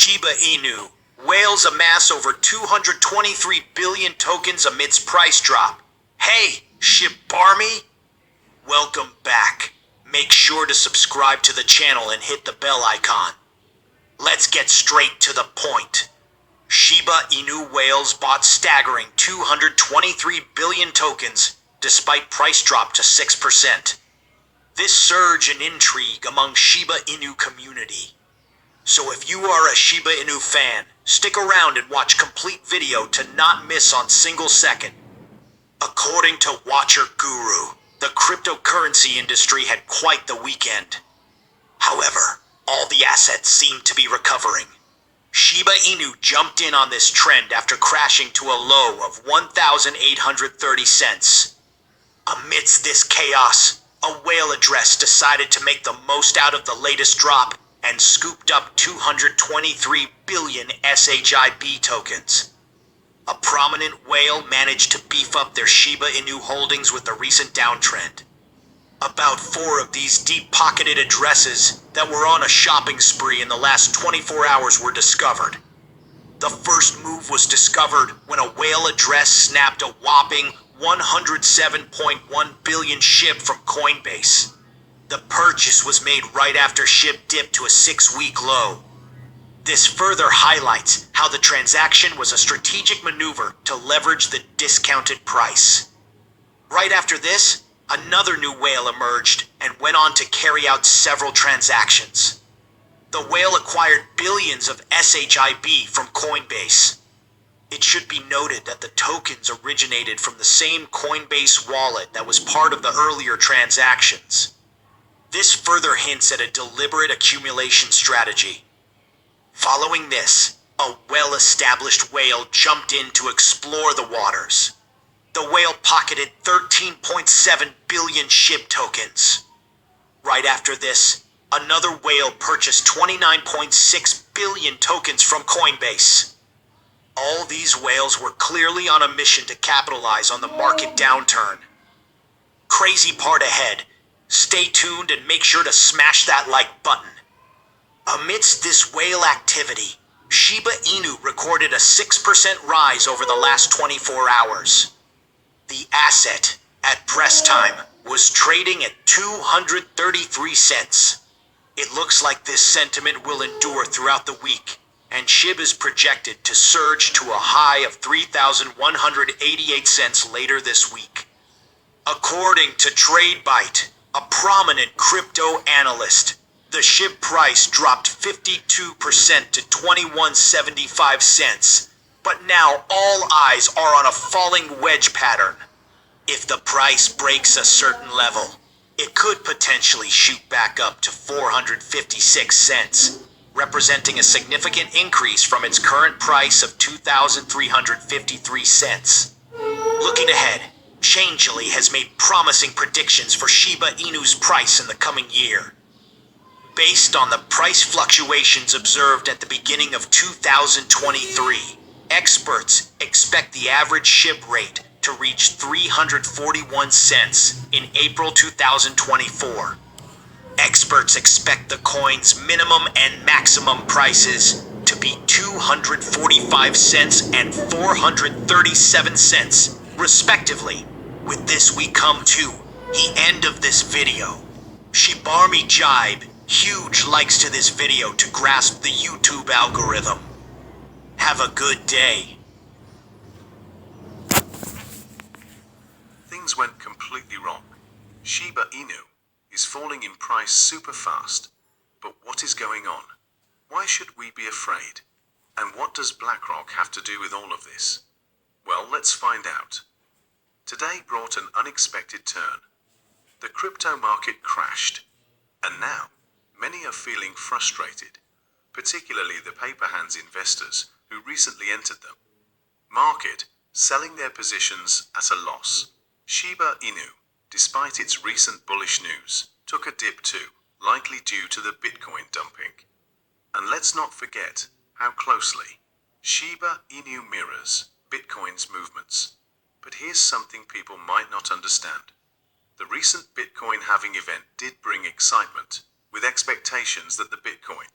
Shiba Inu. Whales amass over 223 billion tokens amidst price drop. Hey, Shibarmy! Welcome back. Make sure to subscribe to the channel and hit the bell icon. Let's get straight to the point. Shiba Inu whales bought staggering 223 billion tokens despite price drop to 6%. This surge in intrigue among Shiba Inu community. So if you are a Shiba Inu fan, stick around and watch complete video to not miss on single second. According to Watcher Guru, the cryptocurrency industry had quite the weekend. However, all the assets seem to be recovering. Shiba Inu jumped in on this trend after crashing to a low of 1,830 cents. Amidst this chaos, a whale address decided to make the most out of the latest drop and scooped up 223 billion SHIB tokens. A prominent whale managed to beef up their Shiba Inu holdings with the recent downtrend. About 4 of these deep-pocketed addresses that were on a shopping spree in the last 24 hours were discovered. The first move was discovered when a whale address snapped a whopping 107.1 billion shib from Coinbase. The purchase was made right after shib dipped to a 6-week low. This further highlights how the transaction was a strategic maneuver to leverage the discounted price. Right after this, another new whale emerged and went on to carry out several transactions. The whale acquired billions of SHIB from Coinbase. It should be noted that the tokens originated from the same Coinbase wallet that was part of the earlier transactions. This further hints at a deliberate accumulation strategy. Following this, a well-established whale jumped in to explore the waters. The whale pocketed 13.7 billion shib tokens. Right after this, another whale purchased 29.6 billion tokens from Coinbase. All these whales were clearly on a mission to capitalize on the market downturn. Crazy part ahead. Stay tuned and make sure to smash that like button. Amidst this whale activity, Shiba Inu recorded a 6% rise over the last 24 hours. The asset, at press time, was trading at 233 cents. It looks like this sentiment will endure throughout the week, and SHIB is projected to surge to a high of 3,188 cents later this week. According to TradeByte, a prominent crypto analyst, the SHIB price dropped 52% to 21.75 cents, but now all eyes are on a falling wedge pattern. If the price breaks a certain level, it could potentially shoot back up to 456 cents, representing a significant increase from its current price of 2,353 cents. Looking ahead, Changelly has made promising predictions for Shiba Inu's price in the coming year. Based on the price fluctuations observed at the beginning of 2023, experts expect the average SHIB rate to reach 341 cents in April 2024. Experts expect the coin's minimum and maximum prices to be 245 cents and 437 cents, respectively. With this we come to the end of this video. Shibarmy Jibe, huge likes to this video to grasp the YouTube algorithm. Have a good day. Things went completely wrong. Shiba Inu is falling in price super fast. But what is going on? Why should we be afraid? And what does BlackRock have to do with all of this? Well, let's find out. Today brought an unexpected turn. The crypto market crashed. And now, many are feeling frustrated, particularly the paper hands investors who recently entered them. Market selling their positions at a loss. Shiba Inu, despite its recent bullish news, took a dip too, likely due to the Bitcoin dumping. And let's not forget how closely Shiba Inu mirrors Bitcoin's movements. But here's something people might not understand. The recent Bitcoin halving event did bring excitement, with expectations that the Bitcoin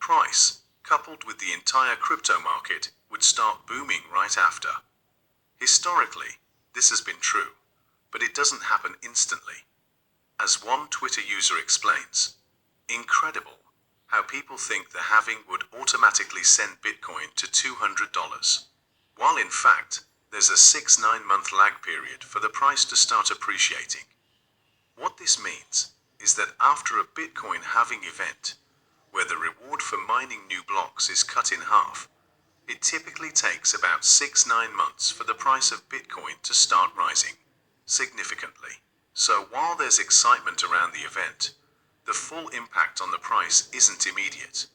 price coupled with the entire crypto market, would start booming right after. Historically, this has been true, but it doesn't happen instantly. As one Twitter user explains, incredible how people think the halving would automatically send Bitcoin to $200, while in fact, there's a 6-9 month lag period for the price to start appreciating. What this means is that after a Bitcoin halving event, where the reward for mining new blocks is cut in half, it typically takes about 6-9 months for the price of Bitcoin to start rising significantly. So while there's excitement around the event, the full impact on the price isn't immediate.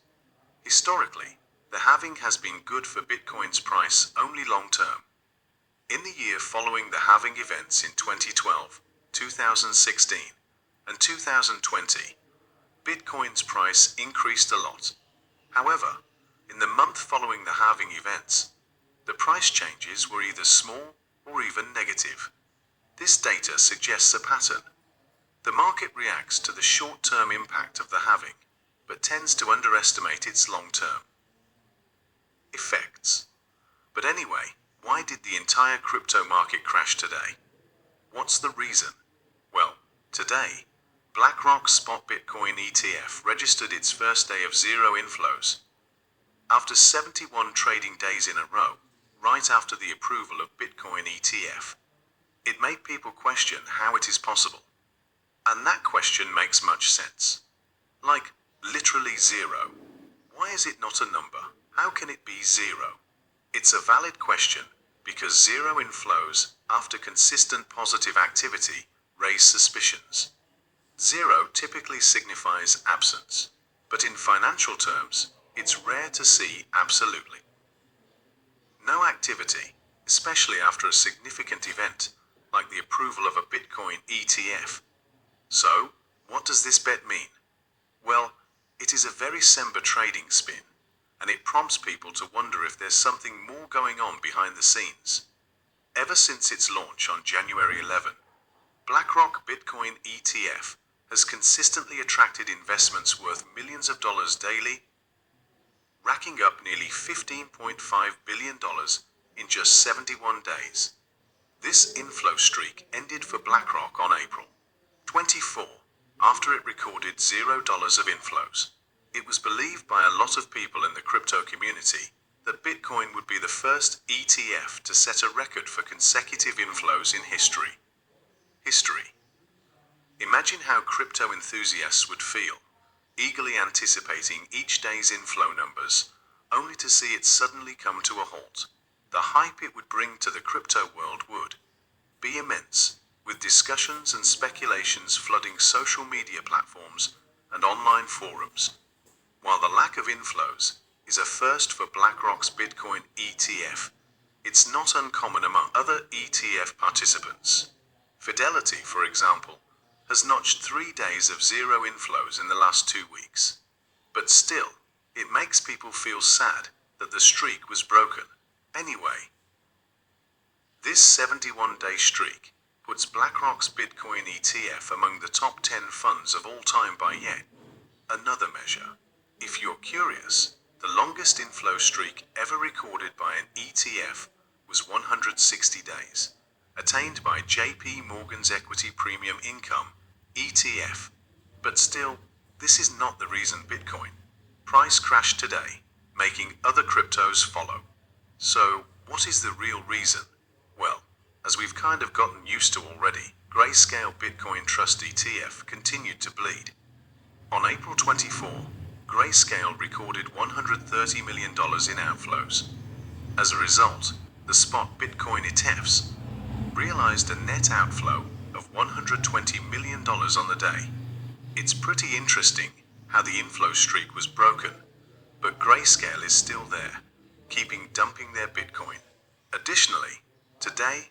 Historically, the halving has been good for Bitcoin's price only long term. In the year following the halving events in 2012, 2016, and 2020, Bitcoin's price increased a lot. However, in the month following the halving events, the price changes were either small or even negative. This data suggests a pattern. The market reacts to the short-term impact of the halving, but tends to underestimate its long-term effects. But anyway, why did the entire crypto market crash today? What's the reason? Well, today, BlackRock's spot Bitcoin ETF registered its first day of zero inflows. After 71 trading days in a row, right after the approval of Bitcoin ETF, it made people question how it is possible. And that question makes much sense. Like, literally zero. Why is it not a number? How can it be zero? It's a valid question because zero inflows after consistent positive activity raise suspicions. Zero typically signifies absence, but in financial terms, it's rare to see absolutely no activity, especially after a significant event like the approval of a Bitcoin ETF. So, what does this bet mean? Well, it is a very somber trading spin, and it prompts people to wonder if there's something more going on behind the scenes. Ever since its launch on January 11, BlackRock Bitcoin ETF has consistently attracted investments worth millions of dollars daily, racking up nearly $15.5 billion in just 71 days. This inflow streak ended for BlackRock on April 24, after it recorded $0 of inflows. It was believed by a lot of people in the crypto community that Bitcoin would be the first ETF to set a record for consecutive inflows in history. Imagine how crypto enthusiasts would feel, eagerly anticipating each day's inflow numbers, only to see it suddenly come to a halt. The hype it would bring to the crypto world would be immense, with discussions and speculations flooding social media platforms and online forums. While the lack of inflows is a first for BlackRock's Bitcoin ETF, it's not uncommon among other ETF participants. Fidelity, for example, has notched 3 days of zero inflows in the last 2 weeks. But still, it makes people feel sad that the streak was broken. Anyway, this 71-day streak puts BlackRock's Bitcoin ETF among the top 10 funds of all time by yet another measure. If you're curious, the longest inflow streak ever recorded by an ETF was 160 days, attained by JP Morgan's Equity Premium Income ETF. But still, this is not the reason Bitcoin price crashed today, making other cryptos follow. So, what is the real reason? Well, as we've kind of gotten used to already, Grayscale Bitcoin Trust ETF continued to bleed. On April 24, Grayscale recorded $130 million in outflows. As a result, the spot Bitcoin ETFs realized a net outflow of $120 million on the day. It's pretty interesting how the inflow streak was broken, but Grayscale is still there, keeping dumping their Bitcoin. Additionally, today,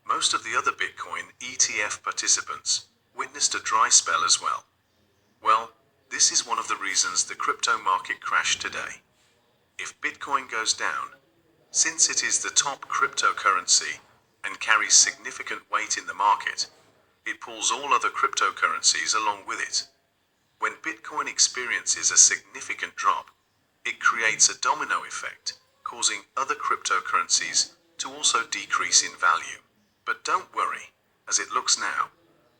most of the other Bitcoin ETF participants witnessed a dry spell as well. Well, this is one of the reasons the crypto market crashed today. If Bitcoin goes down, since it is the top cryptocurrency and carries significant weight in the market, it pulls all other cryptocurrencies along with it. When Bitcoin experiences a significant drop, it creates a domino effect, causing other cryptocurrencies to also decrease in value. But don't worry, as it looks now,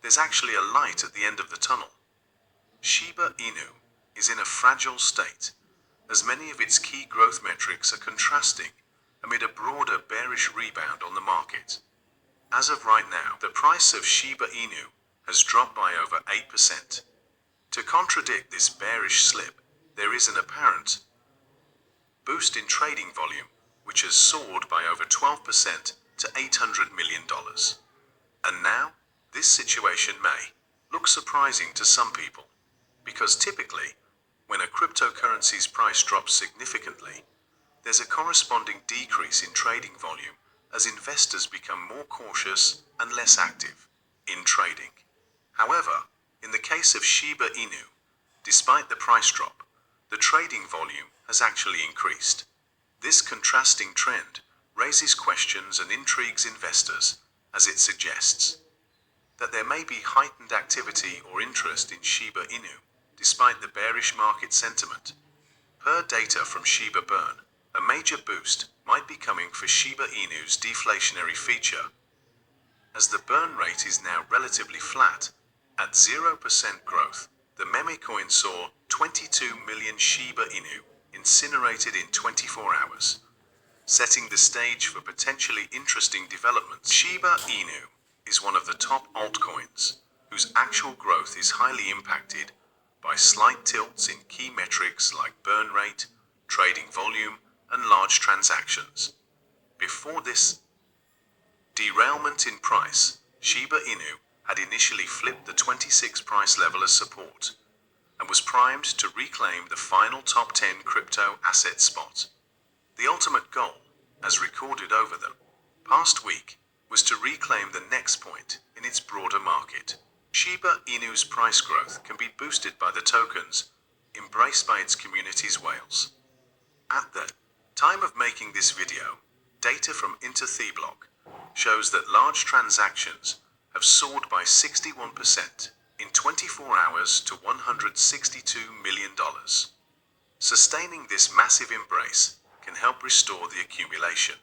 there's actually a light at the end of the tunnel. Shiba Inu is in a fragile state, as many of its key growth metrics are contrasting amid a broader bearish rebound on the market. As of right now, the price of Shiba Inu has dropped by over 8%. To contradict this bearish slip, there is an apparent boost in trading volume, which has soared by over 12% to $800 million. And now, this situation may look surprising to some people, because typically, when a cryptocurrency's price drops significantly, there's a corresponding decrease in trading volume as investors become more cautious and less active in trading. However, in the case of Shiba Inu, despite the price drop, the trading volume has actually increased. This contrasting trend raises questions and intrigues investors, as it suggests that there may be heightened activity or interest in Shiba Inu, despite the bearish market sentiment. Per data from Shiba Burn, a major boost might be coming for Shiba Inu's deflationary feature, as the burn rate is now relatively flat. At 0% growth, the meme coin saw 22 million Shiba Inu incinerated in 24 hours, setting the stage for potentially interesting developments. Shiba Inu is one of the top altcoins, whose actual growth is highly impacted by slight tilts in key metrics like burn rate, trading volume, and large transactions. Before this derailment in price, Shiba Inu had initially flipped the 26 price level as support, and was primed to reclaim the final top 10 crypto asset spot. The ultimate goal, as recorded over the past week, was to reclaim the next point in its broader market. Shiba Inu's price growth can be boosted by the tokens embraced by its community's whales. At the time of making this video, data from Interblock shows that large transactions have soared by 61% in 24 hours to $162 million. Sustaining this massive embrace can help restore the accumulation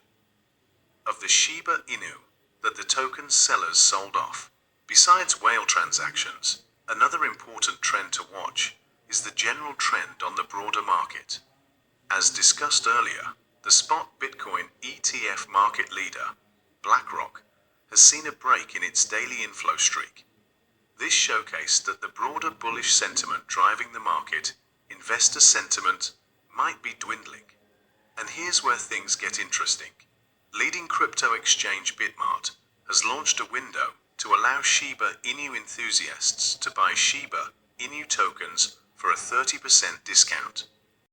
of the Shiba Inu that the token's sellers sold off. Besides whale transactions, another important trend to watch is the general trend on the broader market. As discussed earlier, the spot Bitcoin ETF market leader, BlackRock, has seen a break in its daily inflow streak. This showcased that the broader bullish sentiment driving the market, investor sentiment, might be dwindling. And here's where things get interesting. Leading crypto exchange Bitmart has launched a window to allow Shiba Inu enthusiasts to buy Shiba Inu tokens for a 30% discount.